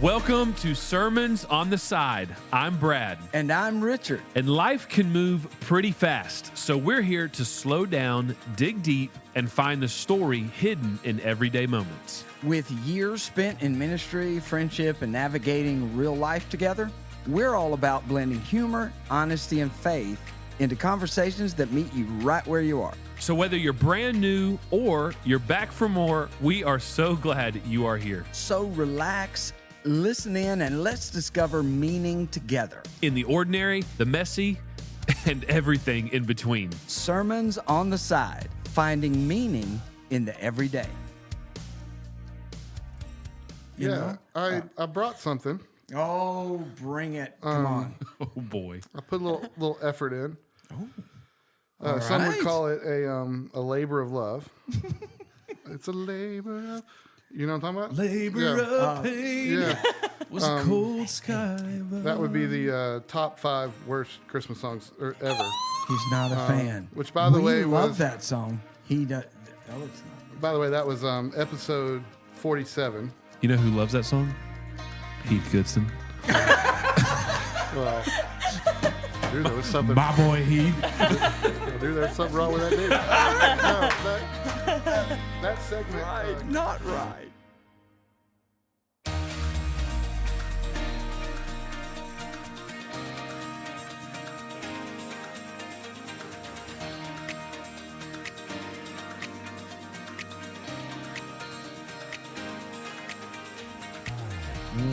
Welcome to Sermons on the Side. I'm Brad. And I'm Richard. And life can move pretty fast, so we're here to slow down, dig deep, and find the story hidden in everyday moments. With years spent in ministry, friendship, and navigating real life together, we're all about blending humor, honesty, and faith into conversations that meet you right where you are. So whether you're brand new or you're back for more, we are so glad you are here. So relax, listen in, and let's discover meaning together. In the ordinary, the messy, and everything in between. Sermons on the Side, finding meaning in the everyday. I brought something. Oh, bring it. Come on. Oh, boy. I put a little effort in. All Some right. would call it a labor of love. It's a labor of... You know what I'm talking about? Labor of pain Yeah. was a cold sky. That would be the top 5 worst Christmas songs ever. He's not a fan. Which, by the way, we love was... that song. He does. Alex not. By the way, that was episode 47. You know who loves that song? Heath Goodson. Well, dude, there was something... My boy Heath. Dude, there's something wrong with that dude. No, that segment... Right, not right.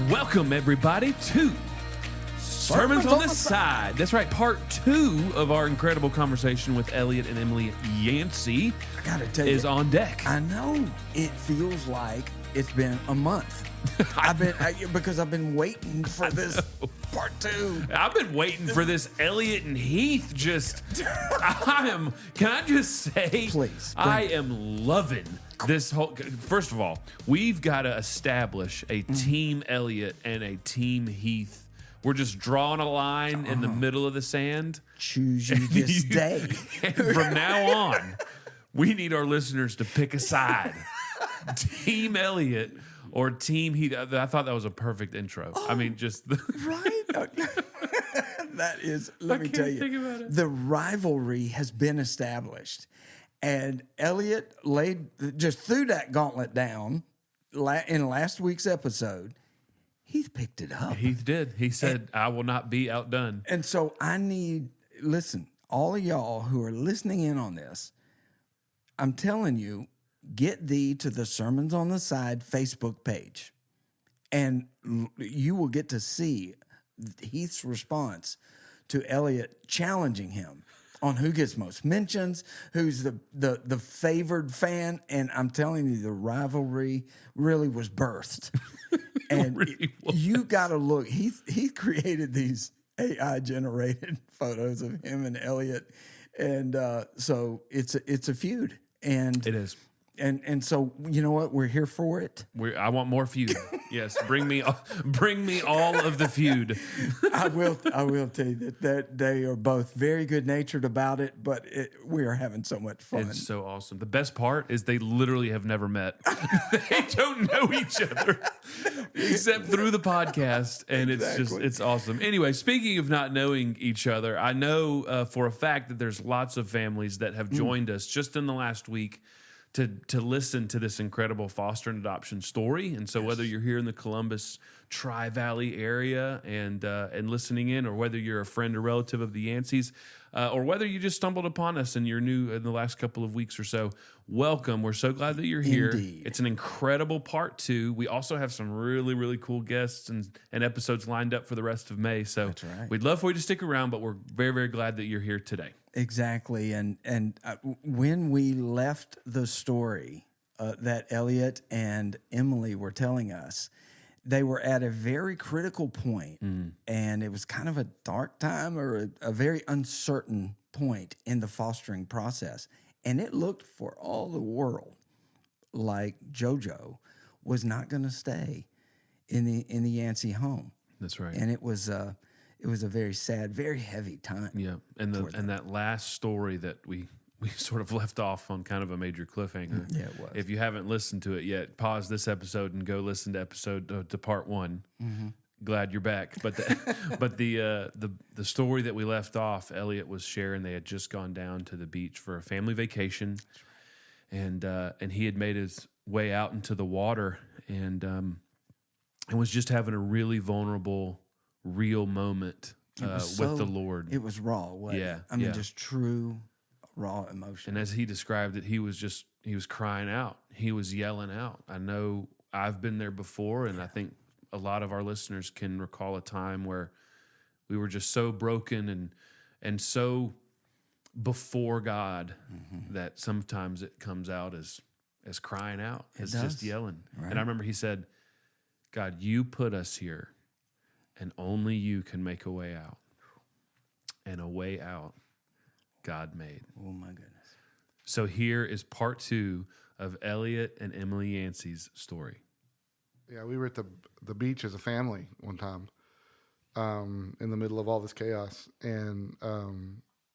Welcome, everybody, to Sermons on the Side. That's right, part 2 of our incredible conversation with Elliott and Emily Yancey I gotta tell you, is on deck. I know it feels like it's been a month. Because I've been waiting for this part 2. I've been waiting for this Elliott and Heath can I just say, Please, I am loving this whole, first of all, we've got to establish a team Elliott and a team Heath. We're just drawing a line in the middle of the sand. Choose you this day. And from now on, we need our listeners to pick a side. Team Elliott or Team Heath. I thought that was a perfect intro. I mean, just... Right? That is, let me tell you, think about it. the rivalry has been established. And Elliott just threw that gauntlet down in last week's episode. Heath picked it up. Heath did. He said, I will not be outdone. And so listen, all of y'all who are listening in on this, I'm telling you, get thee to the Sermons on the Side Facebook page, and you will get to see Heath's response to Elliott challenging him on who gets most mentions, who's the favored fan, and I'm telling you, the rivalry really was birthed. And Really was. you got to look. He created these AI generated photos of him and Elliott, and so it's a feud, and It is. and so you know what? We're here for it. I want more feud. Yes, bring me all of the feud. I will tell you that they are both very good natured about it, but we are having so much fun. It's so awesome. The best part is they literally have never met. They don't know each other except through the podcast, and it's awesome. Anyway, speaking of not knowing each other, I know for a fact that there's lots of families that have joined us just in the last week to listen to this incredible foster and adoption story. And so whether you're here in the Columbus Tri-Valley area and listening in, or whether you're a friend or relative of the Yanceys, or whether you just stumbled upon us and you're new in the last couple of weeks or so, welcome. We're so glad that you're here. Indeed. It's an incredible part 2. We also have some really, really cool guests and episodes lined up for the rest of May. So That's right. we'd love for you to stick around, but we're very, very glad that you're here today. Exactly, and when we left the story that Elliott and Emily were telling us, they were at a very critical point, and it was kind of a dark time or a very uncertain point in the fostering process, and it looked for all the world like Jojo was not going to stay in the Yancey home. That's right. And it was a very sad, very heavy time. Yeah, and that last story that we we sort of left off on kind of a major cliffhanger. Yeah, it was. If you haven't listened to it yet, pause this episode and go listen to to part one. Glad you're back. But the story that we left off, Elliott was sharing they had just gone down to the beach for a family vacation, and he had made his way out into the water and was just having a really vulnerable, real moment with the Lord. It was raw, wasn't it? I mean, just true, raw emotion. And as he described it, he was crying out. He was yelling out. I know I've been there before, and I think a lot of our listeners can recall a time where we were just so broken and so before God that sometimes it comes out as crying out, as just yelling. Right. And I remember he said, God, you put us here, and only you can make a way out. And a way out God made. Oh, my goodness. So here is part 2 of Elliott and Emily Yancey's story. Yeah, we were at the beach as a family one time in the middle of all this chaos. And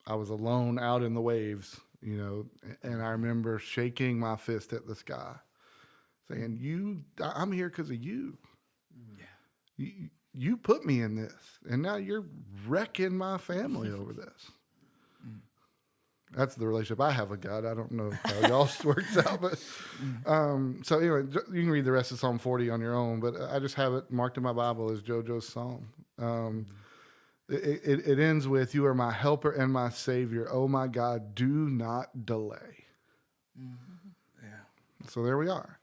I was alone out in the waves, and I remember shaking my fist at the sky, saying, I'm here because of you. Yeah. You put me in this, and now you're wrecking my family over this. That's the relationship I have with God. I don't know how y'all's works out, but so anyway, you can read the rest of Psalm 40 on your own. But I just have it marked in my Bible as Jojo's psalm. It ends with, "You are my helper and my savior. Oh my God, do not delay." Yeah. So there we are.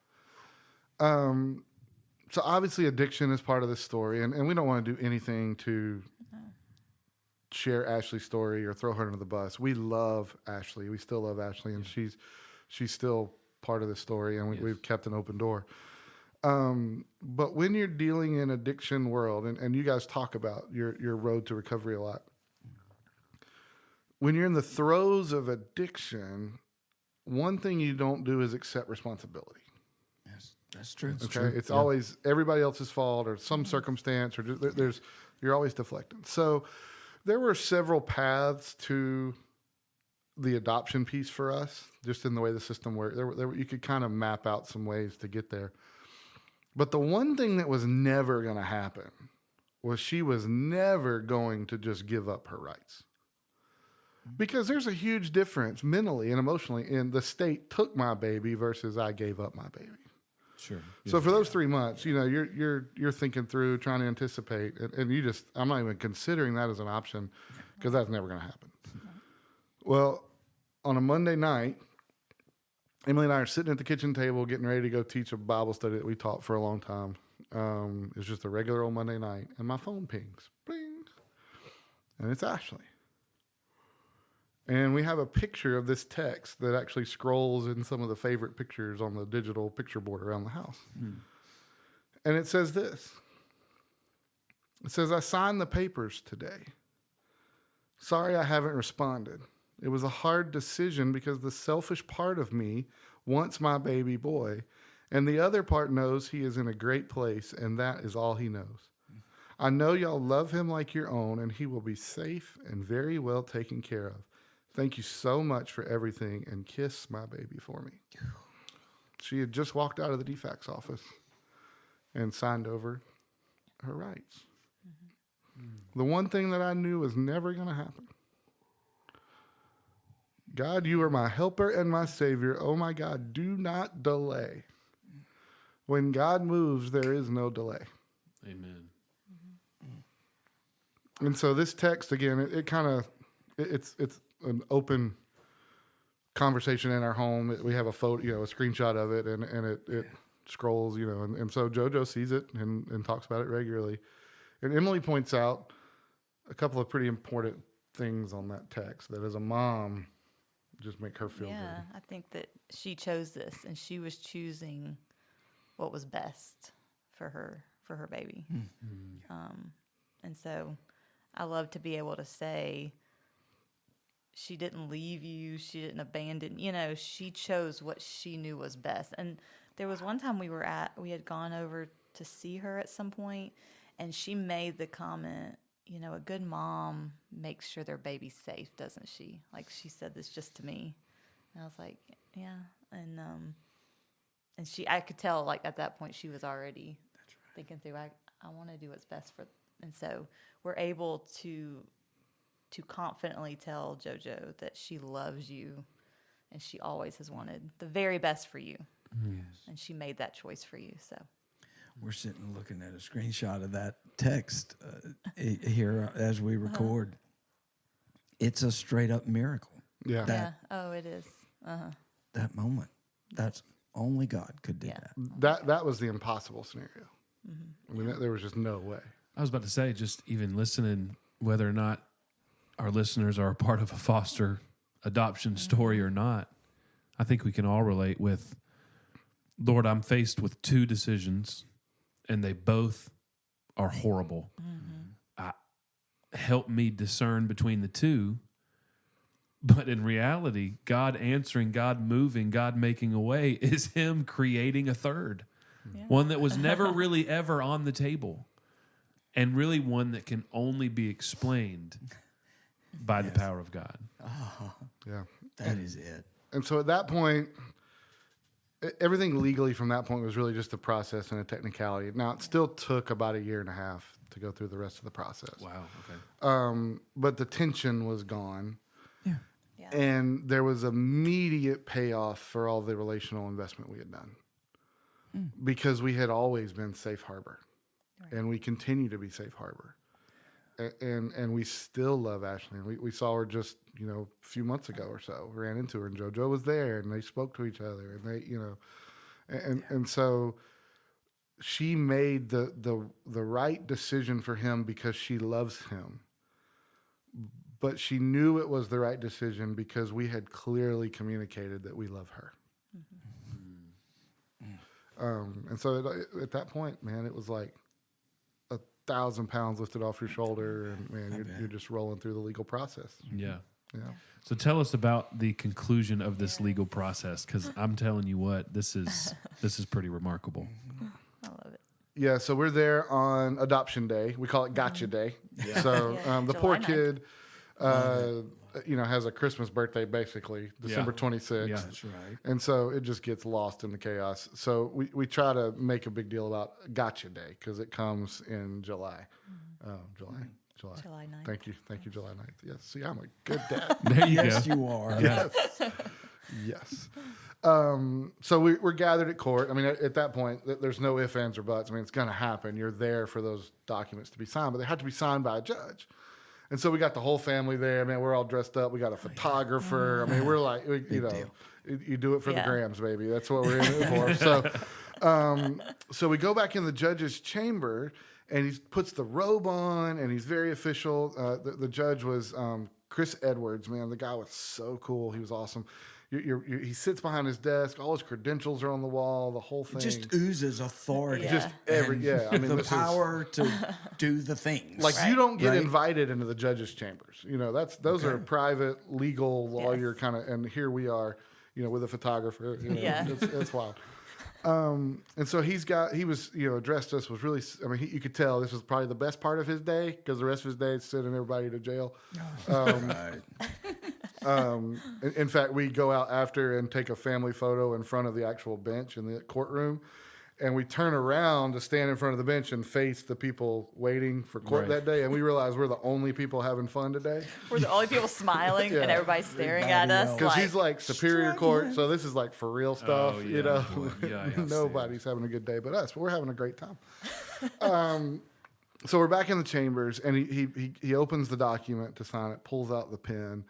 So obviously addiction is part of this story, and we don't want to do anything to share Ashley's story or throw her under the bus. We love Ashley. We still love Ashley, and she's still part of the story, and we've kept an open door. But when you're dealing in addiction world, and you guys talk about your road to recovery a lot, when you're in the throes of addiction, one thing you don't do is accept responsibility. Yes, that's true. Okay, it's always everybody else's fault or some circumstance, or you're always deflecting. So there were several paths to the adoption piece for us, just in the way the system worked. You could kind of map out some ways to get there. But the one thing that was never going to happen was she was never going to just give up her rights. Because there's a huge difference mentally and emotionally in the state took my baby versus I gave up my baby. Sure. So for those 3 months, you're thinking through, trying to anticipate, and I'm not even considering that as an option because that's never going to happen. Well, on a Monday night, Emily and I are sitting at the kitchen table getting ready to go teach a Bible study that we taught for a long time. It was just a regular old Monday night, and my phone pings, bling, and it's Ashley. And we have a picture of this text that actually scrolls in some of the favorite pictures on the digital picture board around the house. And it says this. It says, "I signed the papers today. Sorry I haven't responded. It was a hard decision because the selfish part of me wants my baby boy, and the other part knows he is in a great place, and that is all he knows. I know y'all love him like your own, and he will be safe and very well taken care of. Thank you so much for everything, and kiss my baby for me." She had just walked out of the DFAC's office and signed over her rights. The one thing that I knew was never going to happen. God, you are my helper and my savior. Oh my God, do not delay. When God moves, there is no delay. Amen. And so this text, again, it's an open conversation in our home. We have a photo, a screenshot of it, and it scrolls, and so Jojo sees it and talks about it regularly. And Emily points out a couple of pretty important things on that text that as a mom just make her feel good. I think that she chose this, and she was choosing what was best for her baby. And so I love to be able to say, she didn't leave you, she didn't abandon, she chose what she knew was best. And there was one time we had gone over to see her at some point, and she made the comment, a good mom makes sure their baby's safe, doesn't she? Like, she said this just to me. And I was like, yeah. And I could tell, like, at that point, she was already thinking through, I want to do what's best for, and so we're able to confidently tell Jojo that she loves you and she always has wanted the very best for you. And she made that choice for you. So we're sitting looking at a screenshot of that text here as we record. It's a straight up miracle. Yeah. Oh, it is. That moment. That's only God could do that. That was the impossible scenario. I mean, there was just no way. I was about to say, just even listening, whether or not our listeners are a part of a foster adoption story or not, I think we can all relate with, Lord, I'm faced with two decisions, and they both are horrible. Help me discern between the two. But in reality, God answering, God moving, God making a way is him creating a third. One that was never really ever on the table. And really one that can only be explained by the power of God. Yeah. That is it. And so at that point, everything legally from that point was really just a process and a technicality. Now, it still took about 1.5 years to go through the rest of the process. Wow. Okay. But the tension was gone. Yeah. And there was immediate payoff for all the relational investment we had done. Because we had always been safe harbor. And we continue to be safe harbor. And we still love Ashley. And we saw her just, a few months ago or so. We ran into her, and Jojo was there, and they spoke to each other, and they, and so she made the right decision for him because she loves him. But she knew it was the right decision because we had clearly communicated that we love her. And so at that point, man, it was like 1,000 pounds lifted off your shoulder, and man, you're just rolling through the legal process. Yeah. Yeah. So tell us about the conclusion of this legal process, because I'm telling you what, this is pretty remarkable. I love it. Yeah, so we're there on adoption day. We call it Gotcha Day. Yeah. So the July poor 9th. kid, has a Christmas birthday, basically, December 26th. Yeah. That's right. And so it just gets lost in the chaos. So we try to make a big deal about Gotcha Day because it comes in July. July. July 9th. Thank you, July 9th. Yes, see, I'm a good dad. There you Yes, go. you are. Yeah. Yes. So we're gathered at court. I mean, at that point, there's no ifs, ands, or buts. I mean, it's going to happen. You're there for those documents to be signed, but they have to be signed by a judge. And so we got the whole family there. Man, we're all dressed up. We got a photographer. I mean, we're like, you do it for the grams, baby. That's what we're in it for. So we go back in the judge's chamber, and he puts the robe on, and he's very official. The judge was Chris Edwards. Man, the guy was so cool. He was awesome. He sits behind his desk. All his credentials are on the wall. The whole thing Just oozes authority. Yeah. just every I mean, the this power to do the things. like you don't get Right. invited into the judge's chambers. Those are private legal lawyer Yes. kind of. And here we are, with a photographer. Yeah. It's wild. And so he addressed us was really. I mean, you could tell this was probably the best part of his day because the rest of his day is sending everybody to jail. Right. In fact, we go out after and take a family photo in front of the actual bench in the courtroom. And we turn around to stand in front of the bench and face the people waiting for court Right. that day. And we realize we're the only people having fun today. We're the only people smiling Yeah. and everybody's staring at Everybody us. Because Like, he's like Superior Court. So this is like for real stuff. Oh, yeah, boy. Yeah, I see. Nobody's having a good day but us. But we're having a great time. So we're back in the chambers. And he opens the document to sign it, pulls out the pen,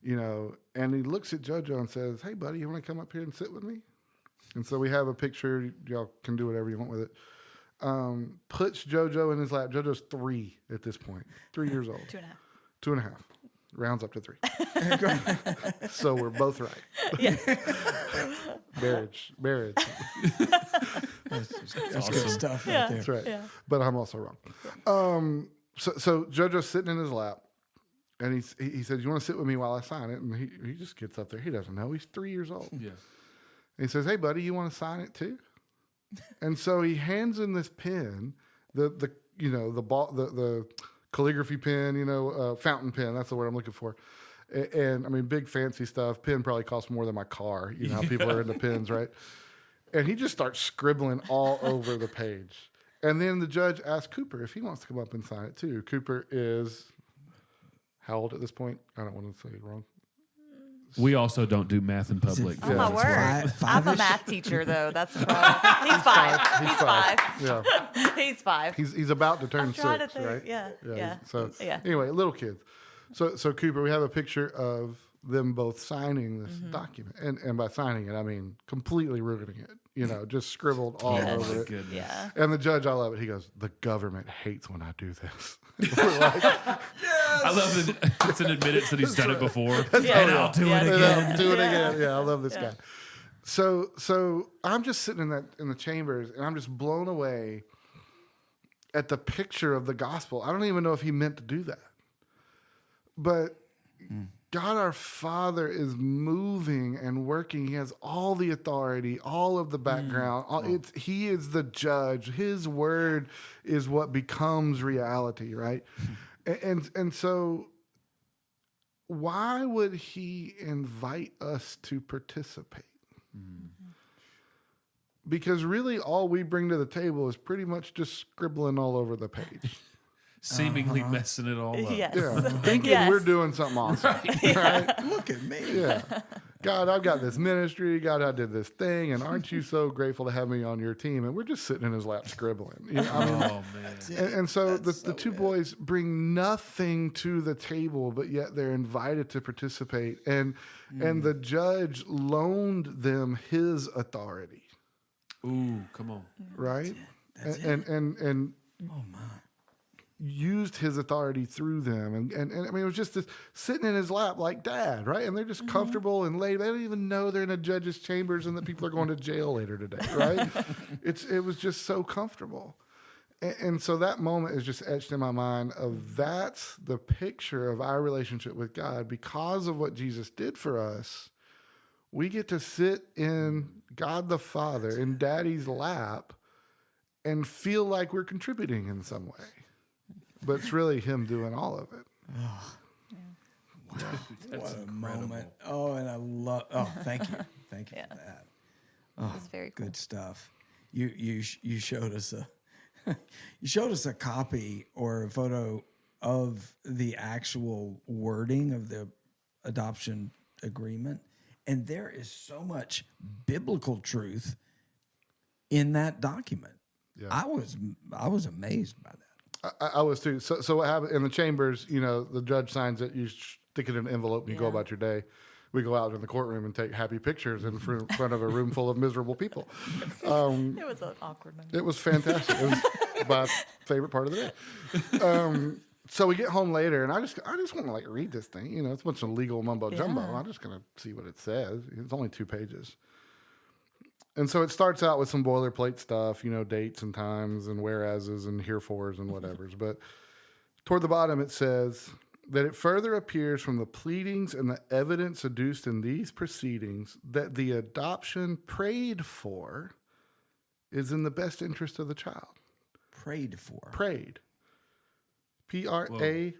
and he looks at Jojo and says, "Hey, buddy, you want to come up here and sit with me?" And so we have a picture. Y'all can do whatever you want with it. Puts Jojo in his lap. Jojo's 3 at this point, 3 years old. 2.5. 2.5. Rounds up to 3. So we're both right. Yeah. Marriage. That's good stuff right there. That's right. Yeah. But I'm also wrong. So Jojo's sitting in his lap. And he said, "You want to sit with me while I sign it?" And he just gets up there. He doesn't know. He's 3 years old. Yeah. And he says, "Hey, buddy, you want to sign it too?" And so he hands him this pen, the calligraphy pen, fountain pen. That's the word I'm looking for. And I mean, big fancy stuff. Pen probably costs more than my car. You know how people are into pens, right? And he just starts scribbling all over the page. And then the judge asks Cooper if he wants to come up and sign it too. Cooper is how old at this point? I don't want to say it wrong. We also don't do math in public. Oh my word! I'm a Five-ish? math teacher, though. That's the problem. He's five. He's five. Yeah. He's five. He's about to turn I'm trying to 6, think. right? Yeah. So Yeah. anyway, little kids. So Cooper, we have a picture of them both signing this Mm-hmm. document, and by signing it, I mean completely ruining it. You know, just scribbled all Yes. over it. Goodness. Yeah. And the judge, I love it. He goes, "The government hates when I do this." I love that it's an admittance that he's done it before. Yeah. And I'll do it And again. I'll do it again. Yeah, I love this guy. So I'm just sitting in the chambers, and I'm just blown away at the picture of the gospel. I don't even know if he meant to do that, but God our Father is moving and working. He has all the authority, all of the background. He is the judge. His word is what becomes reality, right? And so why would he invite us to participate? Because really all we bring to the table is pretty much just scribbling all over the page. Seemingly messing it all up. Yes. Yeah, thinking Yes. we're doing something awesome. Right? Look at me. Yeah. God, I've got this ministry. God, I did this thing. And aren't you so grateful to have me on your team? And we're just sitting in his lap scribbling. You know, I mean, Oh, man. and so the two boys bring nothing to the table, but yet they're invited to participate. And the judge loaned them his authority. Ooh, come on. Right? And Oh my. used his authority through them. And I mean, it was just this sitting in his lap like dad, right? And they're just comfortable and laid. They don't even know they're in a judge's chambers and that people are going to jail later today, right? It was just so comfortable. And so that moment is just etched in my mind of that's the picture of our relationship with God. Because of what Jesus did for us, we get to sit in God the Father, in Daddy's lap, and feel like we're contributing in some way. But it's really him doing all of it. What a moment. Oh, and I love. Oh, thank you. Thank you for that. Oh, It's very cool. good stuff. You showed us a copy or a photo of the actual wording of the adoption agreement, and there is so much biblical truth in that document. Yeah. I was amazed by that. I was too. So what happened in the chambers? You know, the judge signs it. You stick it in an envelope and you go about your day. We go out in the courtroom and take happy pictures in front of a room full of miserable people. It was an awkward moment. It was fantastic. It was my favorite part of the day. So we get home later, and I just want to like read this thing. You know, it's a bunch of legal mumbo jumbo. I'm just gonna see what it says. It's only 2 pages. And so it starts out with some boilerplate stuff, you know, dates and times and whereases and herefores and whatevers. But toward the bottom, it says that it further appears from the pleadings and the evidence adduced in these proceedings that the adoption prayed for is in the best interest of the child. Prayed for. Prayed. Prayed.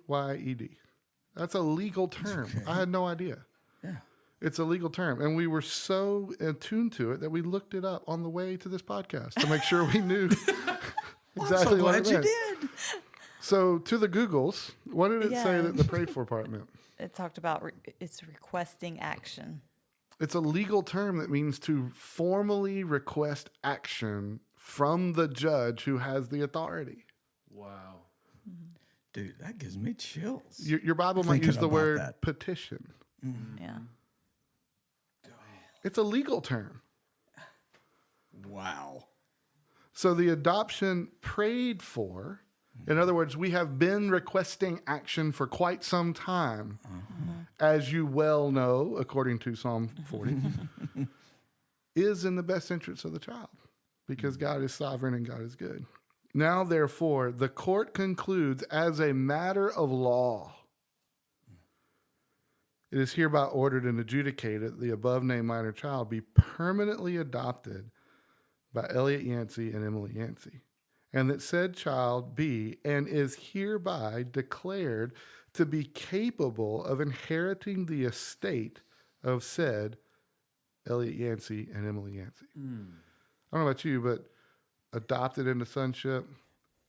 That's a legal term. Okay. I had no idea. Yeah. It's a legal term. And we were so attuned to it that we looked it up on the way to this podcast to make sure we knew I'm exactly so what glad it you meant. did. So to the Googles, what did it say Yeah. that the prayed for part meant? It talked about it's requesting action. It's a legal term that means to formally request action from the judge who has the authority. Wow. Dude, that gives me chills. Your Bible might Thinking use the about word that. petition. Yeah. It's a legal term. Wow. So the adoption prayed for, in other words, we have been requesting action for quite some time, as you well know, according to Psalm 40, is in the best interest of the child because God is sovereign and God is good. Now, therefore, the court concludes as a matter of law. It is hereby ordered and adjudicated that the above named minor child be permanently adopted by Elliott Yancey and Emily Yancey, and that said child be and is hereby declared to be capable of inheriting the estate of said Elliott Yancey and Emily Yancey. I don't know about you, but adopted into sonship,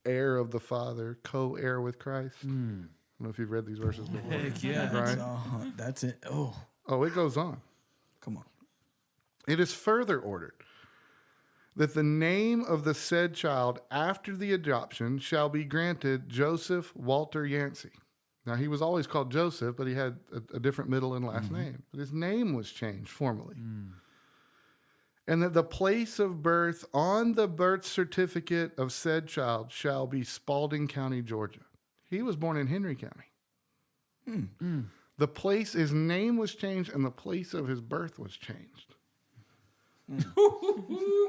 heir of the Father, co-heir with Christ. I don't know if you've read these verses before. Heck yeah. Right? That's it. Oh, It goes on. come on. It is further ordered that the name of the said child after the adoption shall be granted Joseph Walter Yancey. Now, he was always called Joseph, but he had a different middle and last name. But his name was changed formally. And that the place of birth on the birth certificate of said child shall be Spalding County, Georgia. He was born in Henry County. The place, his name was changed, and the place of his birth was changed.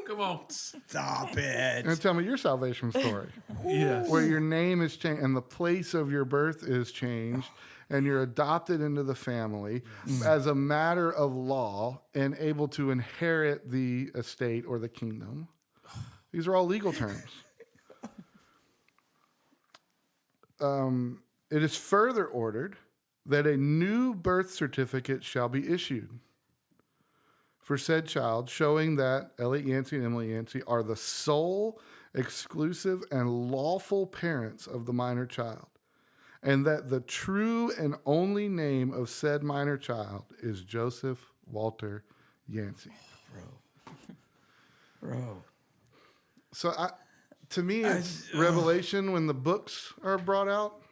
Come on. Stop it. And tell me your salvation story. Yes. Where your name is changed and the place of your birth is changed and you're adopted into the family as a matter of law and able to inherit the estate or the kingdom. These are all legal terms. It is further ordered that a new birth certificate shall be issued for said child, showing that Elliott Yancey and Emily Yancey are the sole, exclusive, and lawful parents of the minor child, and that the true and only name of said minor child is Joseph Walter Yancey. Bro. So to me, it's Revelation when the books are brought out,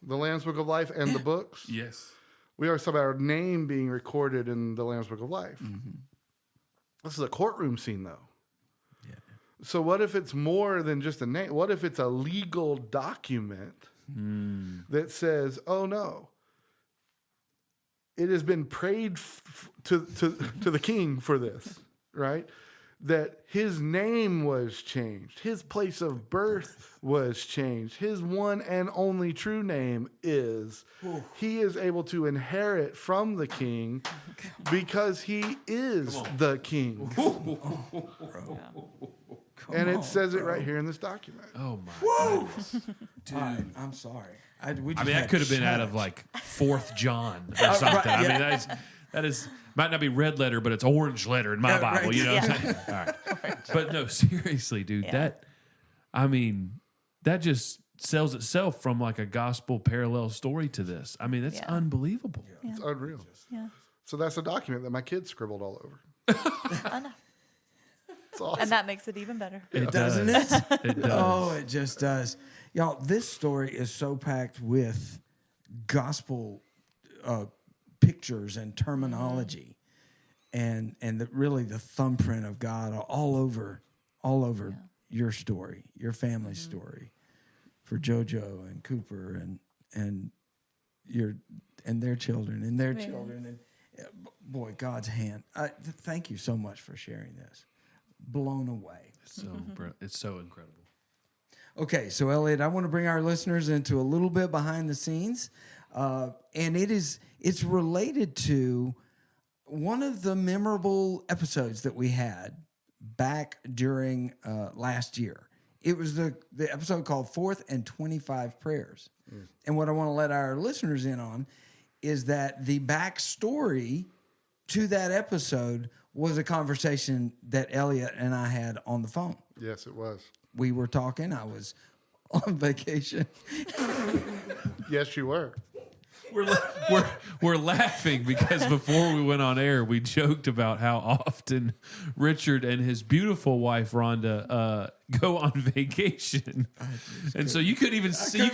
the Lamb's Book of Life and the books. Yes. We always talk about our name being recorded in the Lamb's Book of Life. This is a courtroom scene, though. Yeah. So what if it's more than just a name? What if it's a legal document that says, oh, no, it has been prayed to the king for this, right? That his name was changed. His place of birth was changed. His one and only true name is. He is able to inherit from the king because he is the king. And it says it right here in this document. Oh, my goodness. Dude, I'm sorry. I mean, that could have been out of like 4th John or something. Right, I yeah. mean, that is might not be red letter, but it's orange letter in my Bible. Right. You know what I'm saying? All right. But no, seriously, dude, that just sells itself from like a gospel parallel story to this. I mean, it's unbelievable. Yeah. It's unreal. Yeah. So that's a document that my kids scribbled all over. I know. It's awesome. And that makes it even better. It Doesn't does. it? It does. Oh, it just does. Y'all, this story is so packed with gospel pictures and terminology and really the thumbprint of God all over your story, your family's story for Jojo and Cooper and their children and their children. And boy, God's hand. Thank you so much for sharing this. Blown away. It's so incredible. Okay, so Elliott, I want to bring our listeners into a little bit behind the scenes, and it's related to one of the memorable episodes that we had back during last year. It was the episode called 4th and 25 Prayers. And what I want to let our listeners in on is that the backstory to that episode was a conversation that Elliott and I had on the phone. Yes, it was. We were talking. I was on vacation. Yes, you were. We're laughing because before we went on air, we joked about how often Richard and his beautiful wife Rhonda go on vacation, and so you couldn't even say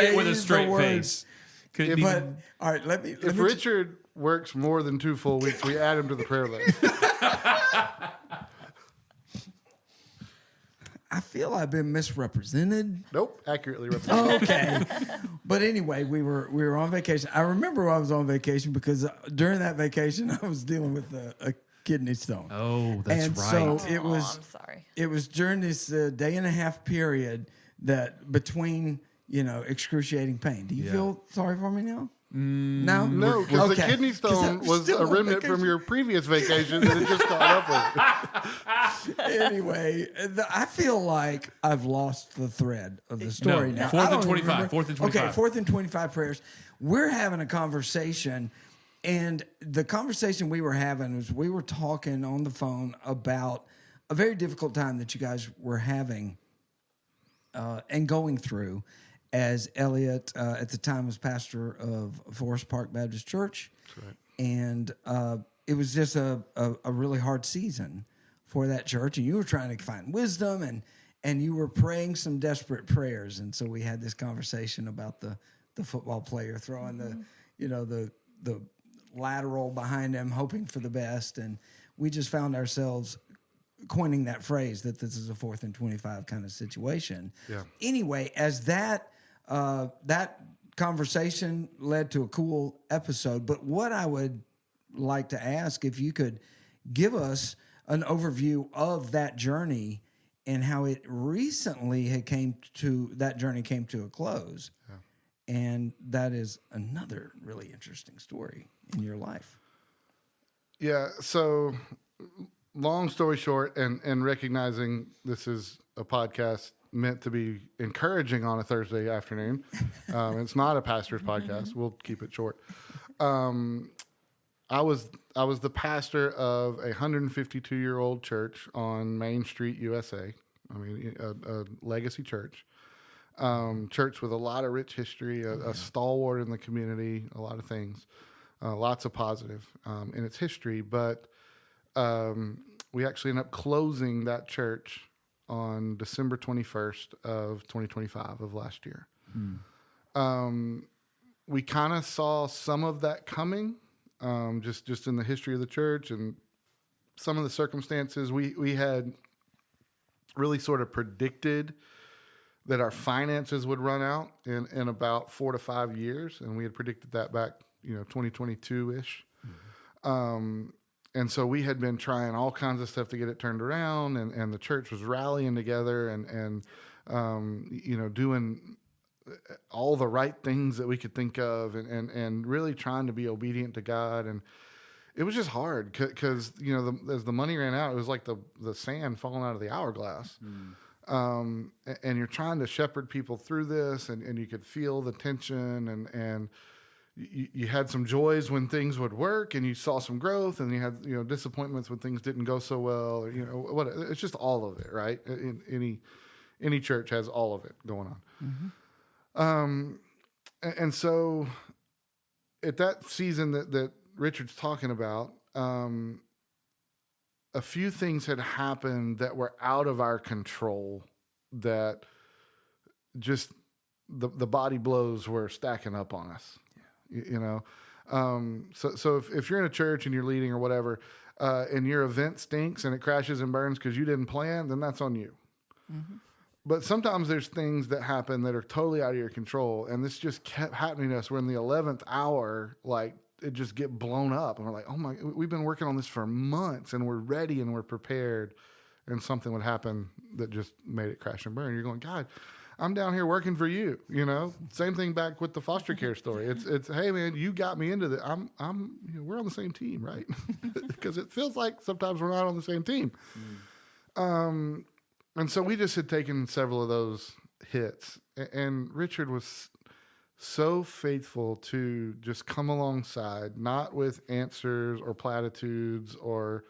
it with a straight face. Couldn't even. All right, let me. If Richard works more than 2 full weeks, we add him to the prayer list. I feel I've been misrepresented. Nope, accurately represented. Okay, but anyway, we were on vacation. I remember I was on vacation because during that vacation I was dealing with a kidney stone. Oh, that's and right. So it was. I'm sorry. It was during this day and a half period that between excruciating pain. Do you feel sorry for me now? No? No, because the Okay. kidney 'Cause stone I'm was still a on remnant vacation. from your previous vacation that it just caught up with. Anyway, I feel like I've lost the thread of the story No, now. fourth I and don't even 25, remember. fourth and 25. Okay, 4th and 25 prayers. We're having a conversation, and the conversation we were having was we were talking on the phone about a very difficult time that you guys were having and going through as Elliott, at the time, was pastor of Forest Park Baptist Church. That's right. And it was just a really hard season for that church. And you were trying to find wisdom, and you were praying some desperate prayers. And so we had this conversation about the football player throwing the lateral behind him, hoping for the best. And we just found ourselves coining that phrase that this is a 4th and 25 kind of situation. Yeah. Anyway, as that conversation led to a cool episode, but what I would like to ask, if you could give us an overview of that journey and how it recently came to a close. Yeah. And that is another really interesting story in your life. Yeah, so long story short, and recognizing this is a podcast meant to be encouraging on a Thursday afternoon. It's not a pastor's podcast. We'll keep it short. I was the pastor of a 152-year-old church on Main Street, USA. I mean, a legacy church. Church with a lot of rich history, a stalwart in the community, a lot of things, lots of positive in its history. But we actually ended up closing that church on December 21st of 2025 of last year. We kind of saw some of that coming, just in the history of the church and some of the circumstances. We had really sort of predicted that our finances would run out in about 4 to 5 years, and we had predicted that back, 2022-ish. And so we had been trying all kinds of stuff to get it turned around, and the church was rallying together and doing all the right things that we could think of, and really trying to be obedient to God. And it was just hard because as the money ran out, it was like the sand falling out of the hourglass. And you're trying to shepherd people through this, and you could feel the tension, and you had some joys when things would work, and you saw some growth, and you had disappointments when things didn't go so well. Or, it's just all of it, right? Any church has all of it going on. And so at that season that Richard's talking about, a few things had happened that were out of our control, that just the body blows were stacking up on us. So if you're in a church and you're leading or whatever, and your event stinks and it crashes and burns because you didn't plan, then that's on you. Mm-hmm. But sometimes there's things that happen that are totally out of your control, and this just kept happening to us. We're in the 11th hour, like it just get blown up, and we're like, oh my, we've been working on this for months, and we're ready and we're prepared, and something would happen that just made it crash and burn. You're going, God, I'm down here working for you, Same thing back with the foster care story. It's hey man, you got me into that. We're on the same team, right? Because it feels like sometimes we're not on the same team. And so we just had taken several of those hits, and Richard was so faithful to just come alongside, not with answers or platitudes or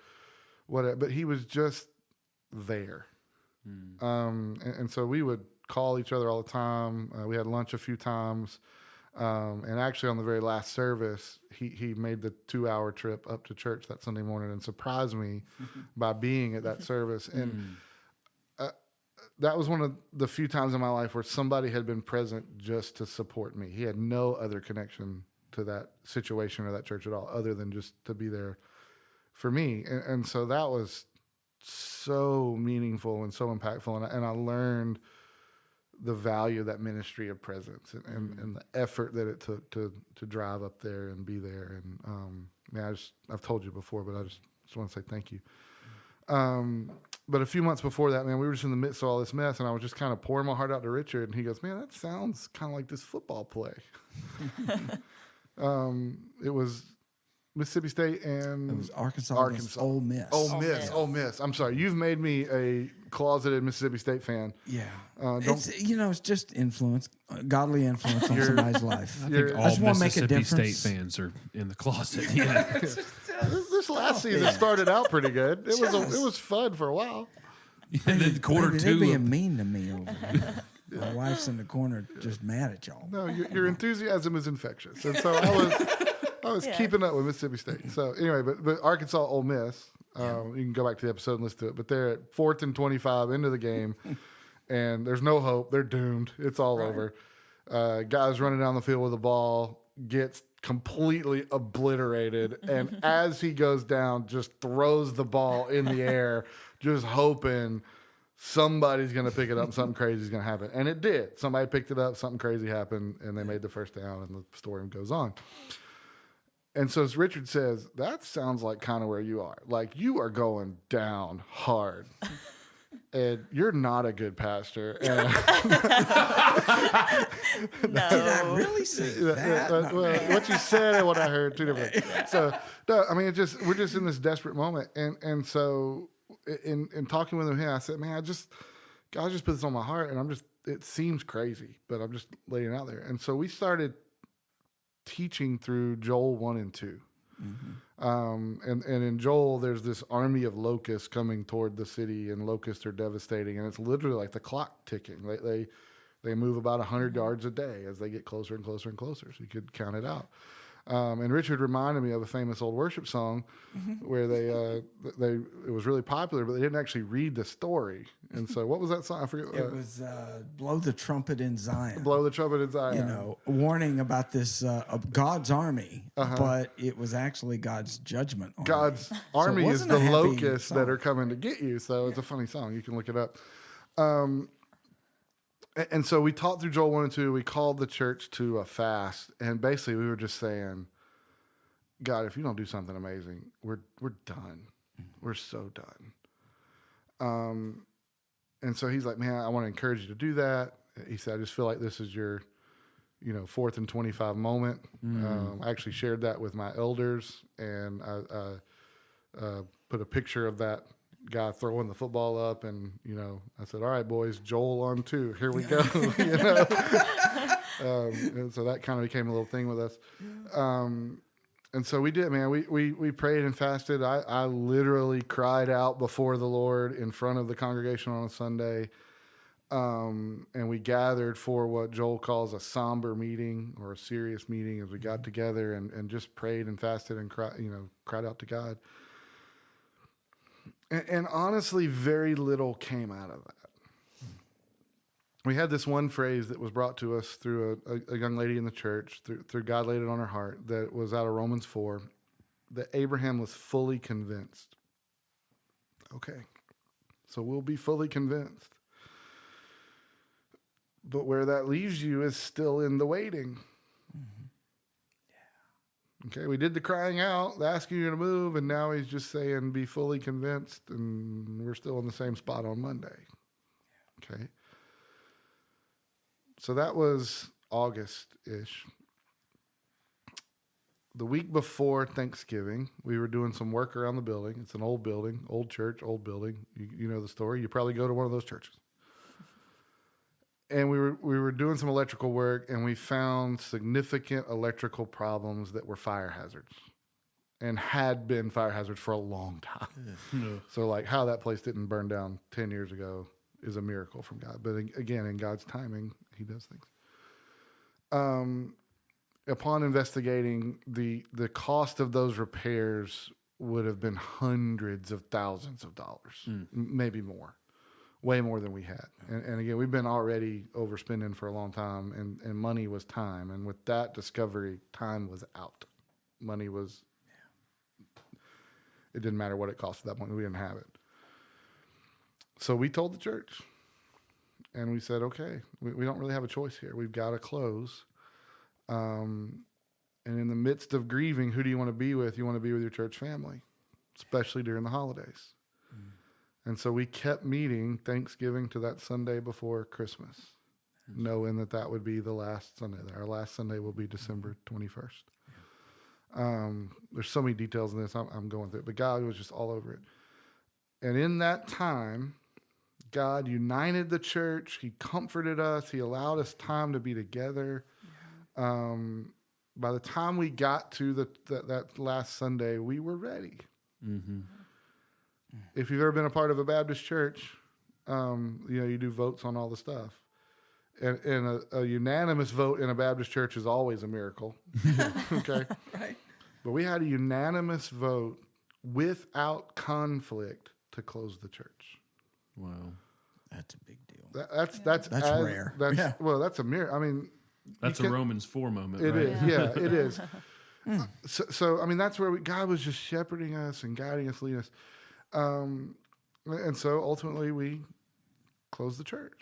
whatever, but he was just there. And so we would call each other all the time. We had lunch a few times. And actually on the very last service, he made the 2-hour trip up to church that Sunday morning and surprised me by being at that service. And that was one of the few times in my life where somebody had been present just to support me. He had no other connection to that situation or that church at all, other than just to be there for me. And so that was so meaningful and so impactful. And I learned the value of that ministry of presence and the effort that it took to drive up there and be there. And I've told you before, but I just want to say thank you. But a few months before that, man, we were just in the midst of all this mess, and I was just kind of pouring my heart out to Richard, and he goes, man, that sounds kind of like this football play. It was Mississippi State and It was Arkansas. against Ole Miss. Ole Miss. I'm sorry. You've made me a closeted Mississippi State fan. Yeah. It's just influence, godly influence on somebody's life. I think all just wanna make a Mississippi State difference. fans are in the closet. Yeah. This last season started out pretty good. It was fun for a while. And then quarter They're two. being mean to me over here. My wife's in the corner just mad at y'all. No, your enthusiasm is infectious, and so I was keeping up with Mississippi State. So anyway, but Arkansas Ole Miss, you can go back to the episode and listen to it. But they're at 4th and 25 into the game, and there's no hope. They're doomed. It's all over. Guys running down the field with the ball gets completely obliterated, and as he goes down, just throws the ball in the air, just hoping somebody's going to pick it up and something crazy is going to happen. And it did. Somebody picked it up, something crazy happened, and they made the first down, and the story goes on. And so as Richard says, that sounds like kind of where you are. Like, you are going down hard. And you're not a good pastor. And Did I really say that? well, what you said and what I heard, two different things. So, no, I mean, we're just in this desperate moment. And so in talking with him, I said, man, God just put this on my heart, and it seems crazy, but I'm just laying it out there. And so we started teaching through Joel 1 and 2. Mm-hmm. And in Joel, there's this army of locusts coming toward the city, and locusts are devastating, and it's literally like the clock ticking. They move about 100 yards a day as they get closer and closer and closer, so you could count it out. And Richard reminded me of a famous old worship song where it was really popular, but they didn't actually read the story. And so, what was that song? I forget. It was "Blow the Trumpet in Zion." Blow the trumpet in Zion. Warning about this God's army, but it was actually God's judgment. God's army is the locusts that are coming to get you. So it's a funny song. You can look it up. And so we taught through Joel 1 and 2. We called the church to a fast, and basically we were just saying, God, if you don't do something amazing, we're done. We're so done. And so he's like, man, I want to encourage you to do that. He said, I just feel like this is your, 4th and 25 moment. I actually shared that with my elders, and I put a picture of that guy throwing the football up, and I said, all right, boys, Joel on 2, here we go. And so that kind of became a little thing with us. And so we did, man. We prayed and fasted. I literally cried out before the Lord in front of the congregation on a Sunday. And we gathered for what Joel calls a somber meeting, or a serious meeting, as we got together and just prayed and fasted and cried out to God. And honestly, very little came out of that. We had this one phrase that was brought to us through a young lady in the church, through God laid it on her heart, that was out of Romans 4, that Abraham was fully convinced. Okay, so we'll be fully convinced. But where that leaves you is still in the waiting. Okay, we did the crying out, the asking you to move, and now he's just saying, be fully convinced, and we're still in the same spot on Monday. Okay. So that was August-ish. The week before Thanksgiving, we were doing some work around the building. It's an old building, old church, old building. You know the story. You probably go to one of those churches. And we were doing some electrical work, and we found significant electrical problems that were fire hazards, and had been fire hazards for a long time. Yeah. So, like, how that place didn't burn down 10 years ago is a miracle from God. But again, in God's timing, He does things. Upon investigating, the cost of those repairs would have been hundreds of thousands of dollars, maybe more. Way more than we had. And again, we've been already overspending for a long time, and money was time. And with that discovery, time was out. Money was, it didn't matter what it cost at that point. We didn't have it. So we told the church, and we said, okay, we don't really have a choice here. We've got to close. And in the midst of grieving, who do you want to be with? You want to be with your church family, especially during the holidays. And so we kept meeting Thanksgiving to that Sunday before Christmas, knowing that would be the last Sunday. Our last Sunday will be December 21st. There's so many details in this. I'm going through it, but God was just all over it. And in that time, God united the church. He comforted us. He allowed us time to be together. By the time we got to that last Sunday, we were ready. Mm-hmm. If you've ever been a part of a Baptist church, you do votes on all the stuff. And a unanimous vote in a Baptist church is always a miracle. Okay? Right. But we had a unanimous vote without conflict to close the church. Wow. That's a big deal. That's rare. Well, that's a miracle. I mean, that's a Romans 4 moment, it right? is. Yeah, it is. So, I mean, that's where God was just shepherding us and guiding us, leading us. And so ultimately we closed the church.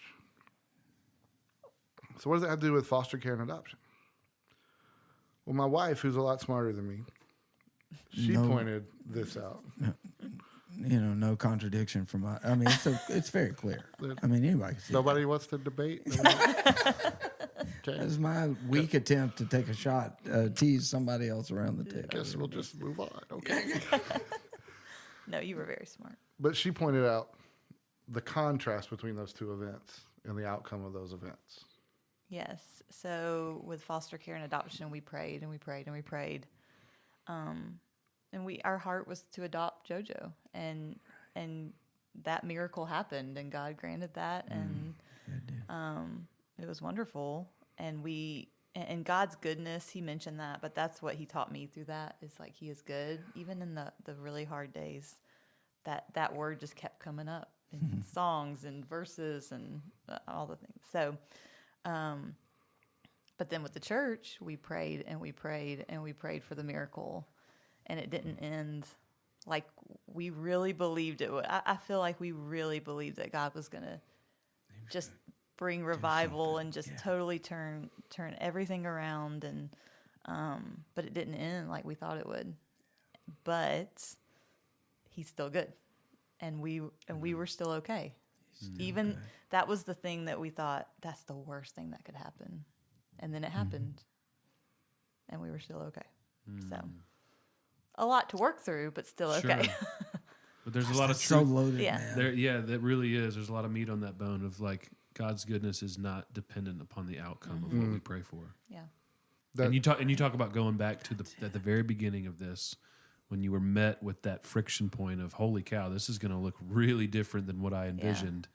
So what does that have to do with foster care and adoption? Well, my wife, who's a lot smarter than me, she pointed this out. No contradiction from my. I mean, it's very clear. I mean, anybody can see. Nobody wants to debate. Okay. That's my weak attempt to take a shot, tease somebody else around the table. Guess we'll just move on. Okay. No, you were very smart. But she pointed out the contrast between those two events and the outcome of those events. Yes. So with foster care and adoption, we prayed and we prayed and we prayed. And our heart was to adopt Jojo, and that miracle happened, and God granted that, and it was wonderful. And God's goodness, He mentioned that, but that's what He taught me through that, is like He is good, even in the really hard days. That word just kept coming up in songs and verses and all the things. So, but then with the church, we prayed and we prayed and we prayed for the miracle, and it didn't end like we really believed it would. I feel like we really believed that God was going to just bring revival and just totally turn everything around, and but it didn't end like we thought it would. But He's still good, and we were still okay. Even that was the thing that we thought, that's the worst thing that could happen, and then it happened, and we were still okay. So a lot to work through, but still okay. Sure. But there's a lot of truth. So loaded, Yeah. man. That really is. There's a lot of meat on that bone of like God's goodness is not dependent upon the outcome of what we pray for. Yeah. And you talk about going back to at the very beginning of this, when you were met with that friction point of, holy cow, this is going to look really different than what I envisioned.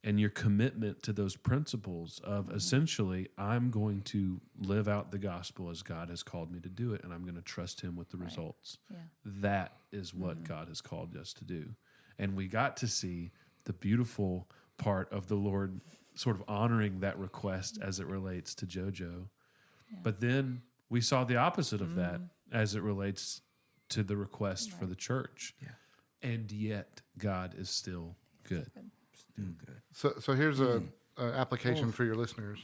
And your commitment to those principles of essentially, I'm going to live out the gospel as God has called me to do it, and I'm going to trust Him with the results. Yeah. That is what God has called us to do. And we got to see the beautiful part of the Lord sort of honoring that request as it relates to Jojo. Yeah. But then we saw the opposite of that as it relates to the request for the church. Yeah. And yet God is still good. Still good. So here's an application for your listeners.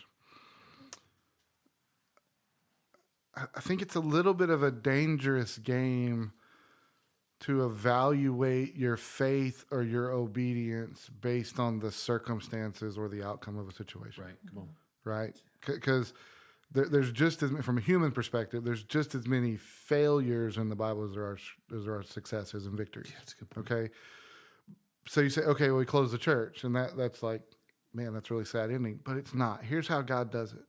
I think it's a little bit of a dangerous game to evaluate your faith or your obedience based on the circumstances or the outcome of a situation. Right. Come on. Right? Because there's just as, from a human perspective, there's just as many failures in the Bible as there are successes and victories. Yeah, that's a good point. Okay? So you say, okay, well, we close the church, and that's like, man, that's a really sad ending. But it's not. Here's how God does it.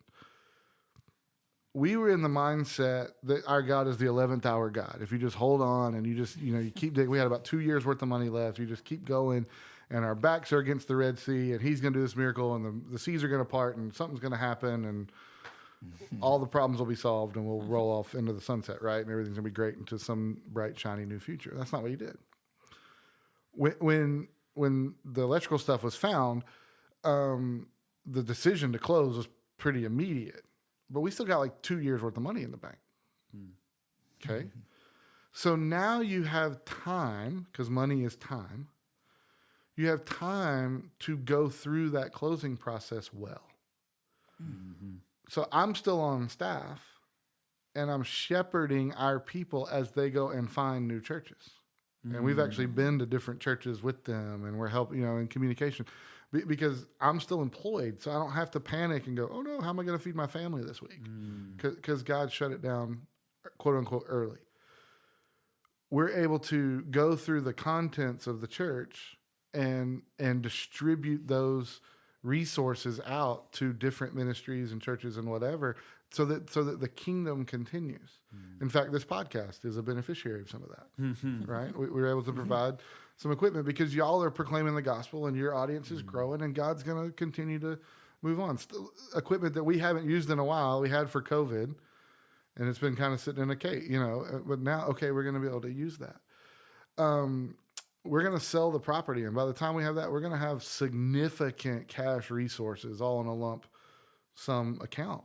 We were in the mindset that our God is the 11th hour God. If you just hold on and you just, you keep digging. We had about 2 years worth of money left. You just keep going, and our backs are against the Red Sea, and He's going to do this miracle, and the seas are going to part, and something's going to happen, and all the problems will be solved, and we'll roll off into the sunset, right? And everything's going to be great into some bright, shiny new future. That's not what He did. When the electrical stuff was found, the decision to close was pretty immediate. But we still got like 2 years worth of money in the bank. Okay? So now you have time, because money is time. You have time to go through that closing process well. So I'm still on staff, and I'm shepherding our people as they go and find new churches. And we've actually been to different churches with them, and we're helping, in communication. Because I'm still employed, so I don't have to panic and go, oh no, how am I going to feed my family this week? Because God shut it down quote unquote early, we're able to go through the contents of the church and distribute those resources out to different ministries and churches and whatever, so that the kingdom continues. In fact, this podcast is a beneficiary of some of that, right? We were able to provide some equipment because y'all are proclaiming the gospel and your audience is growing, and God's going to continue to move on. Still, equipment that we haven't used in a while, we had for COVID, and it's been kind of sitting in a case, but now, okay, we're going to be able to use that. We're going to sell the property, and by the time we have that, we're going to have significant cash resources all in a lump sum account.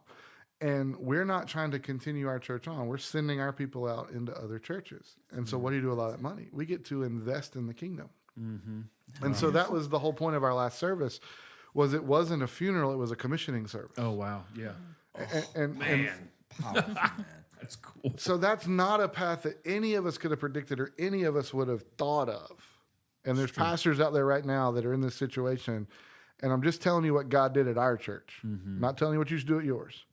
And we're not trying to continue our church on. We're sending our people out into other churches. And so what do you do with all that money? We get to invest in the kingdom. And so that was the whole point of our last service, was it wasn't a funeral, it was a commissioning service. Oh, wow. Yeah. And Powerful, man. That's cool. so that's not a path that any of us could have predicted or any of us would have thought of. And there's pastors out there right now that are in this situation. And I'm just telling you what God did at our church. Not telling you what you should do at yours.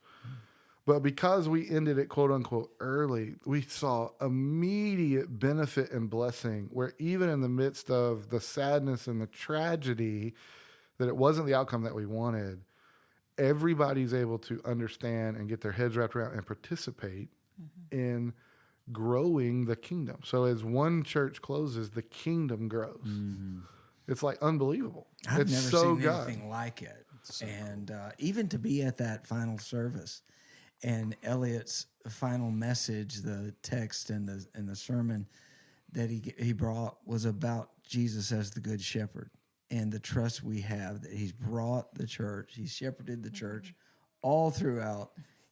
But because we ended it, quote unquote, early, we saw immediate benefit and blessing, where even in the midst of the sadness and the tragedy, that it wasn't the outcome that we wanted, everybody's able to understand and get their heads wrapped around and participate in growing the kingdom. So as one church closes, the kingdom grows. It's like unbelievable. I've It's never so seen God. anything like it. And even to be at that final service and Elliott's final message, the text and the sermon that he brought was about Jesus as the good shepherd and the trust we have that he's brought the church, he's shepherded the church all throughout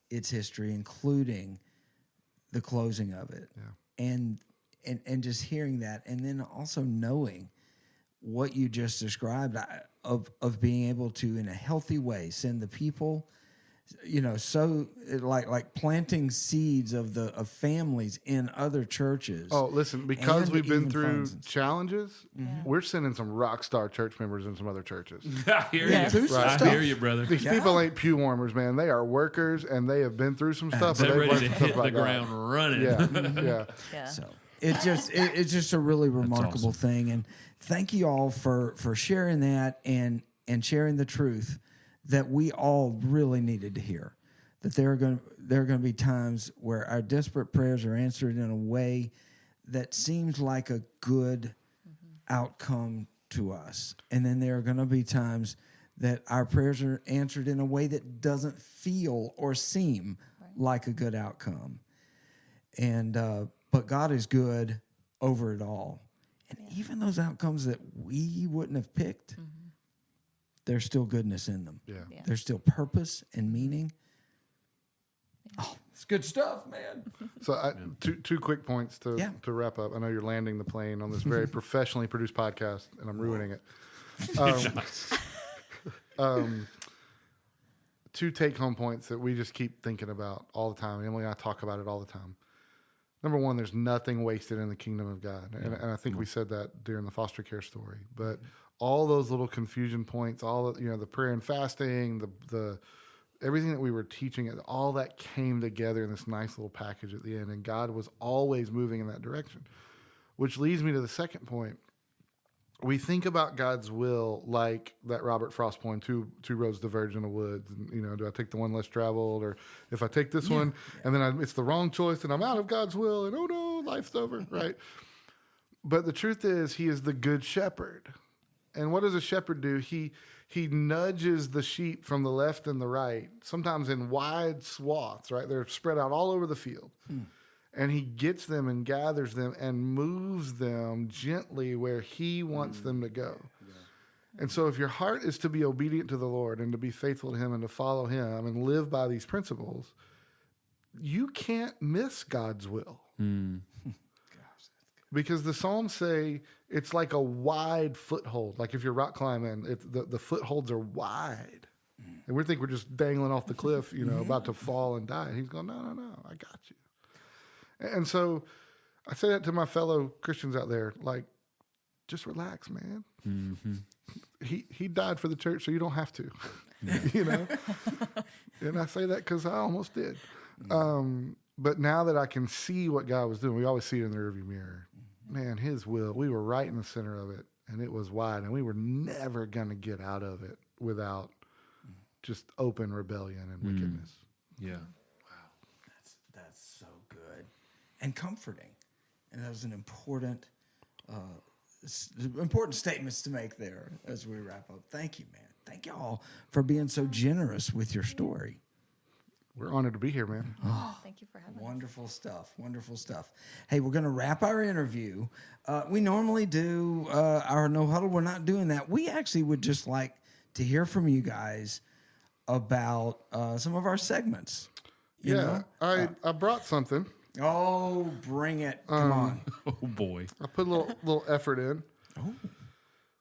its history, including the closing of it. And just hearing that, and then also knowing what you just described of being able to, in a healthy way, send the people, so like planting seeds of families in other churches. Oh, listen, because and we've been even through funds and stuff. challenges, we're sending some rock star church members in some other churches. I hear Yeah, you. through some I stuff. hear you, brother. These people ain't pew warmers, man. They are workers, and they have been through some stuff. and They're they've ready to learned some hit stuff the about ground God. running. Yeah. Yeah. So it's just a really remarkable thing, and thank you all for sharing that and sharing the truth that we all really needed to hear. That there are going to be times where our desperate prayers are answered in a way that seems like a good outcome to us, and then there are going to be times that our prayers are answered in a way that doesn't feel or seem like a good outcome. And but God is good over it all. And even those outcomes that we wouldn't have picked, there's still goodness in them. Yeah. There's still purpose and meaning. Oh, it's good stuff, man. So two quick points to wrap up. I know you're landing the plane on this very professionally produced podcast, and I'm ruining it. Two take-home points that we just keep thinking about all the time. Emily and I talk about it all the time. Number one, there's nothing wasted in the kingdom of God. And I think we said that during the foster care story. But all those little confusion points, all the prayer and fasting, the everything that we were teaching, all that came together in this nice little package at the end. And God was always moving in that direction. Which leads me to the second point. We think about God's will like that Robert Frost poem, two roads diverge in the woods. And, do I take the one less traveled, or if I take this one and then it's the wrong choice and I'm out of God's will and oh no, life's over, right? But the truth is, he is the good shepherd. And what does a shepherd do? He nudges the sheep from the left and the right, sometimes in wide swaths, right? They're spread out all over the field. And he gets them and gathers them and moves them gently where he wants them to go. And so if your heart is to be obedient to the Lord and to be faithful to him and to follow him and live by these principles, you can't miss God's will. Because the Psalms say it's like a wide foothold. Like if you're rock climbing, the footholds are wide. And we think we're just dangling off the cliff, about to fall and die. And he's going, no, I got you. And so I say that to my fellow Christians out there, like, just relax, man. He died for the church, so you don't have to, And I say that because I almost did. But now that I can see what God was doing, we always see it in the rearview mirror. Man, his will, we were right in the center of it, and it was wide, and we were never going to get out of it without just open rebellion and wickedness. Yeah. That's so good and comforting, and that was an important statements to make there as we wrap up. Thank you, man. Thank y'all for being so generous with your story. We're honored to be here, man. Thank you for having me. Wonderful stuff. Wonderful stuff. Hey, we're going to wrap our interview. We normally do our No Huddle. We're not doing that. We actually would just like to hear from you guys about some of our segments. You know? I brought something. Oh, bring it. Come on. Oh boy. I put a little effort in.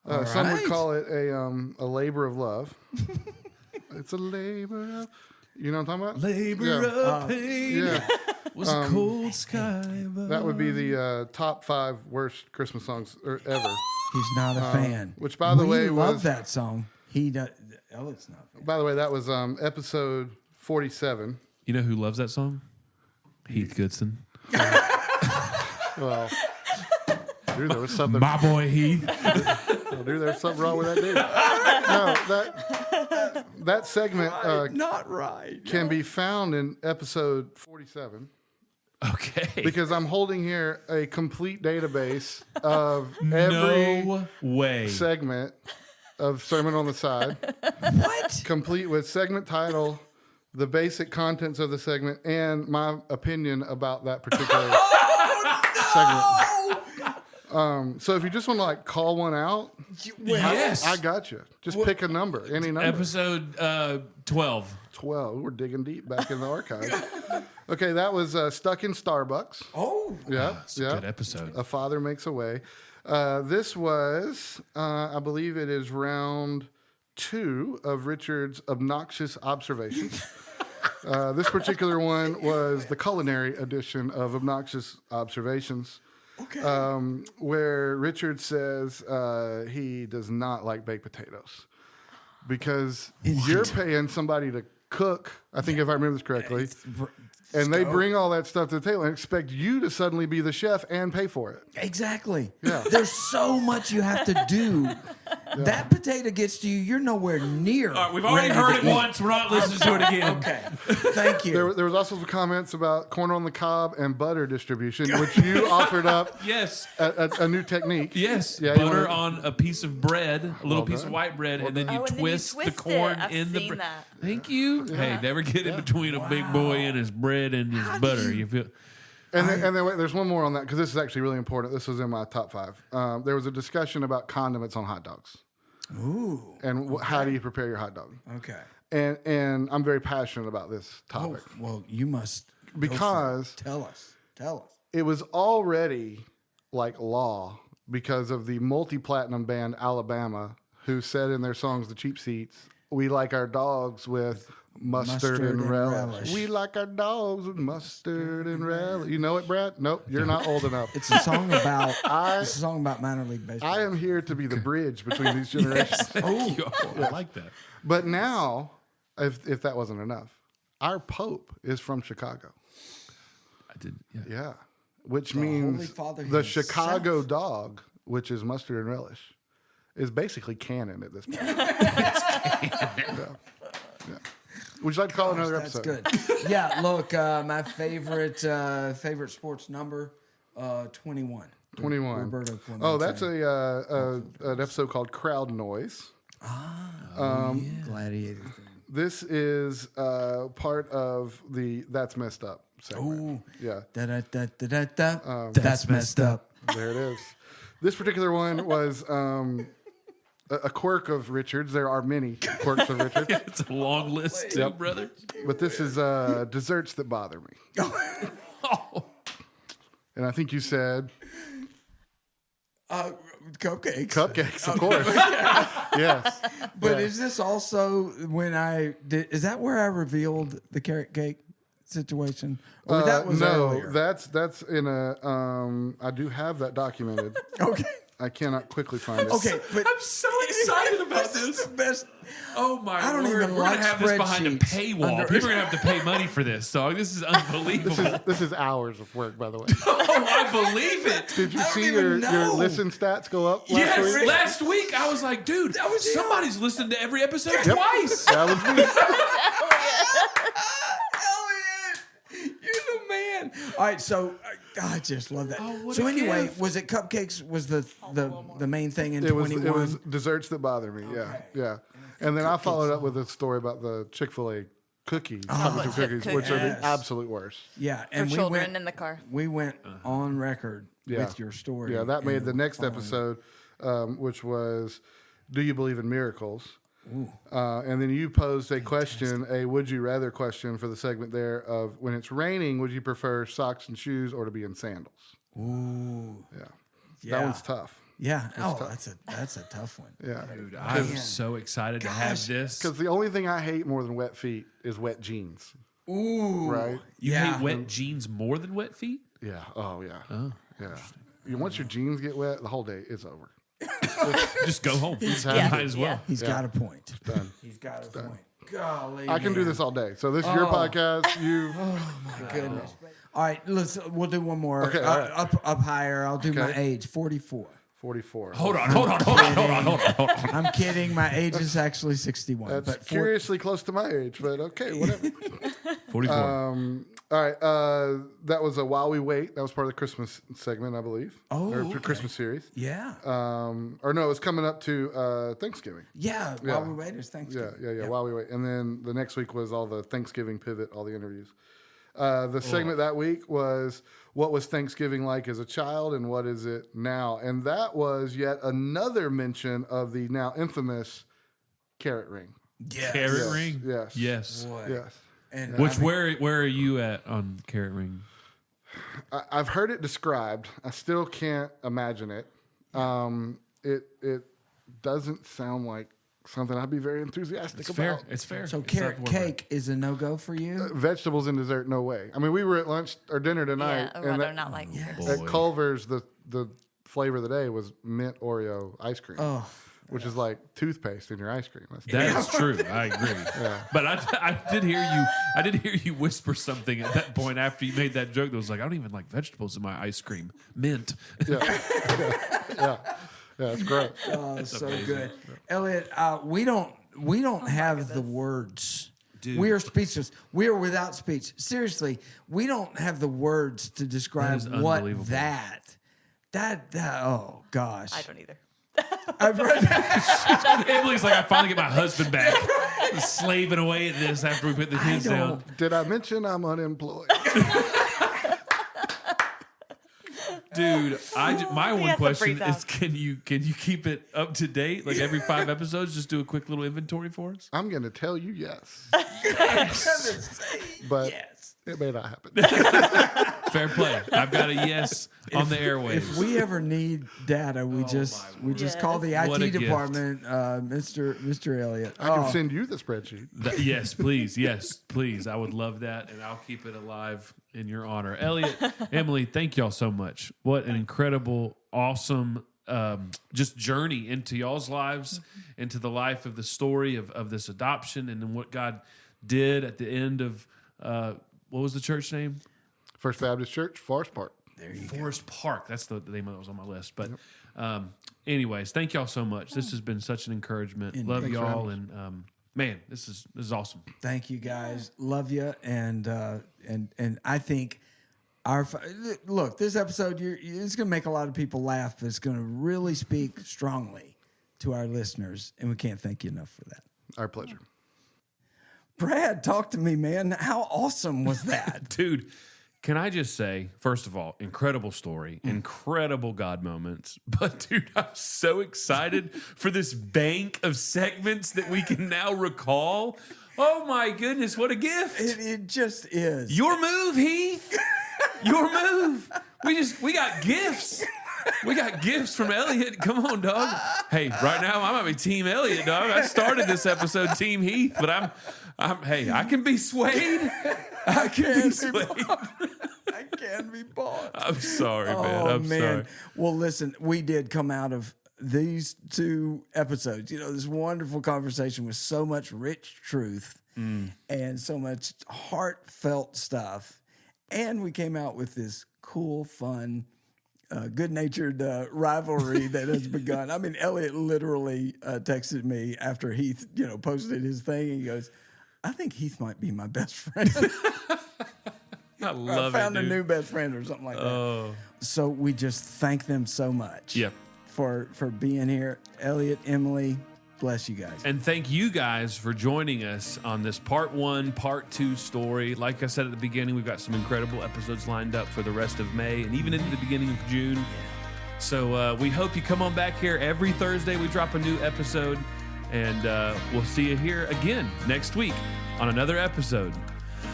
All Some right. would call it a labor of love. It's a labor of... You know what I'm talking about? Labor of pain Yeah. was a cold sky above. That would be the top 5 worst Christmas songs ever. He's not a fan. which, by the we way, love was- that song. He does. Elliott's not a fan. By the way, that was episode 47. You know who loves that song? Heath Goodson. Well, dude, there was something. My boy Heath. Dude, there's something wrong with that dude. No, that segment Not right. can be found in episode 47 Okay. because I'm holding here a complete database of every no way. segment of Sermon on the Side, What? complete with segment title, the basic contents of the segment, and my opinion about that particular segment. So if you just want to like call one out, Yes. I got you. Just pick a number, any number. Episode 12. 12. We're digging deep back in the archives. Okay, that was Stuck in Starbucks. Oh, Yeah, It's a yeah. good episode. A Father Makes a Way. This was, I believe it is round 2 of Richard's obnoxious observations. This particular one was the culinary edition of Obnoxious Observations. okay. Where Richard says he does not like baked potatoes because you're paying somebody to cook. I think if I remember this correctly, and they bring all that stuff to the table and expect you to suddenly be the chef and pay for it. Exactly. Yeah. There's so much you have to do. That potato gets to you. You're nowhere near. All right, we've already ready heard to it eat. once. We're not listening to it again. Okay. Thank you. There was also some comments about corn on the cob and butter distribution, which you offered up Yes. a new technique. Yes. Yeah, you Butter wanna- on a piece of bread, a little piece done. of white bread, and then you Oh, and then you twist the twist corn it. I've in the seen bread. that. Thank you. Hey, never get in between a big boy and his bread and his butter. You feel? And then wait, there's one more on that because this is actually really important. This was in my top 5. There was a discussion about condiments on hot dogs. Ooh. And how do you prepare your hot dog? Okay. And I'm very passionate about this Oh, topic well, you must. go for it. because Tell us. it was already like law because of the multi-platinum band Alabama, who said in their songs "The Cheap Seats," we like our dogs with mustard and relish. We like our dogs with mustard and relish. You know it, Brad? Nope, you're not old enough. It's a song about. It's a song about minor league baseball. I am here to be the bridge between these generations. Thank you. Oh, I like that. But now, if that wasn't enough, our Pope is from Chicago. I did. Yeah. Yeah. Which Holy means Father the himself. Chicago dog, which is mustard and relish, is basically canon at this point. Yeah. Would you like to call it another That's episode? good. Yeah. Look, my favorite sports number, 21. 21. Roberto Clemente. Oh, that's an episode called Crowd Noise. Gladiator thing. This is part of the That's Messed Up segment. Ooh. Yeah. Da-da-da-da-da. That's messed up. There it is. This particular one was a quirk of Richard's. There are many quirks of Richard's. It's a long list, too, brother. But this is desserts that bother me. Oh. And I think you said Cupcakes. cupcakes, of course. Yes. But Yeah. is this also when I did? Is that where I revealed the carrot cake situation? Or that was no, earlier. that's in a I do have that documented. Okay. I cannot quickly find it. Okay, but I'm so excited about this is this. the best. Oh my I don't Lord. even We're like gonna have this behind a spreadsheets. paywall. People are gonna have to pay money for this, dog. This is unbelievable. This is hours of work, by the way. Oh, I believe it. Did you I don't see even your know. listen stats go up last Yes, week? last week I was like, dude, That was you. somebody's listened to every episode twice. That was me. Elliot, you're the man. All right, so I just love that. Oh, what So a anyway, gift. was it cupcakes? Was the main thing in It was 21? desserts that bother me. Okay. Yeah. And then I followed up with a story about the Chick-fil-A cookies, chocolate chip chip cookies, which are Yes. the absolute worst. Yeah, For and we children went in the car. we went on record Yeah. with your story. Yeah, that made and the next following- episode, which was, "Do you believe in miracles?" And then you posed a question, a would you rather question for the segment there of when it's raining, would you prefer socks and shoes or to be in sandals? Ooh, Yeah. Yeah. That one's tough. yeah. Oh, that's a tough one. Yeah. Dude, I'm so excited to have this. Because the only thing I hate more than wet feet is wet jeans. Ooh, Right? You yeah. hate wet jeans more than wet feet? Yeah. Oh, yeah. Yeah. Once your jeans get wet, the whole day is over. Just go home. Yeah. Might as well. He's got a point. Done. He's got a point. Golly, I can do man. this all day. So this is your podcast. You. My goodness. All right, we'll do one more. Okay, all right. Up higher. I'll do my Okay. age, 44. 44. Hold on. I'm kidding. My age is actually 61. That's but curiously close to my age, but okay, whatever. 44. All right. That was a While We Wait. That was part of the Christmas segment, I believe. Oh, Or okay. Christmas series. yeah. Or no, it's coming up to Thanksgiving. Yeah. yeah. While we wait, it's Thanksgiving. Yeah. While We Wait. And then the next week was all the Thanksgiving pivot, all the interviews. The segment that week was what was Thanksgiving like as a child and what is it now? And that was yet another mention of the now infamous carrot ring. Yes. Carrot Yes, ring? yes. Yes. Boy. Yes. And Which I mean, where are you at on carrot ring? I've heard it described. I still can't imagine it. It doesn't sound like something I'd be very enthusiastic It's about. fair. It's fair. So It's carrot not warm. cake is a no-go for you? Vegetables and dessert, no way. I mean, we were at lunch or dinner tonight, Yeah, I'd and rather not like at Boy. Culver's, the flavor of the day was mint Oreo ice cream, Oh, which is like toothpaste in your ice cream. That's That is true. I agree. But I did hear you. I did hear you whisper something at that point after you made that joke. That was like, I don't even like vegetables in my ice cream. Mint. yeah, it's great. oh so amazing. good. Elliot, we don't have the words. Dude. We are speechless. We are without speech. Seriously, we don't have the words to describe is what unbelievable. that. Oh gosh. I don't either. I've read Emily's like, I finally get my husband back. Slaving away at this after we put the kids down. Did I mention I'm unemployed? Dude, my one has to question freeze is, out. can you keep it up to date? Like every 5 episodes, just do a quick little inventory for us. I'm going to tell you yes, but it may not happen. Fair play. I've got a yes on the airwaves. If we ever need data, we just call the What a IT gift. department, Mr. Elliott. I can send you the spreadsheet. Yes, please. Yes, please. I would love that, and I'll keep it alive in your honor. Elliot, Emily, thank y'all so much. What an incredible, awesome just journey into y'all's lives, into the life of the story of this adoption, and then what God did at the end of, what was the church name? First Baptist Church, Forest Park. Forest Park. That's the name that was on my list. But anyways, thank y'all so much. This has been such an encouragement. Love Thanks for y'all, having and man, this is awesome. Thank you guys. Love you, and I think look, this episode it's going to make a lot of people laugh, but it's going to really speak strongly to our listeners, and we can't thank you enough for that. Our pleasure. Brad, talk to me, man. How awesome was that? Dude, can I just say, first of all, incredible story, incredible God moments. But dude, I'm so excited for this bank of segments that we can now recall. Oh my goodness, what a gift. It just is. Your move, Heath. Your move. We got gifts. We got gifts from Elliott. Come on, dog. Hey, right now I might be Team Elliott, dog. I started this episode Team Heath, but hey, I can be swayed. I can be swayed. I can be bought. I'm sorry, man. I'm sorry. Well, listen, we did come out of these 2 episodes, this wonderful conversation with so much rich truth and so much heartfelt stuff. And we came out with this cool, fun, good-natured rivalry that has begun. I mean, Elliott literally texted me after Heath, posted his thing. And he goes, I think Heath might be my best friend. I love I found it, a dude. new best friend or something like that. So we just thank them so much. Yep. For being here. Elliott, Emily, bless you guys. And thank you guys for joining us on this part 1, part 2 story. Like I said at the beginning, we've got some incredible episodes lined up for the rest of May and even into the beginning of June. So we hope you come on back here every Thursday. We drop a new episode, and we'll see you here again next week on another episode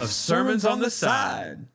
of Sermons on the Side.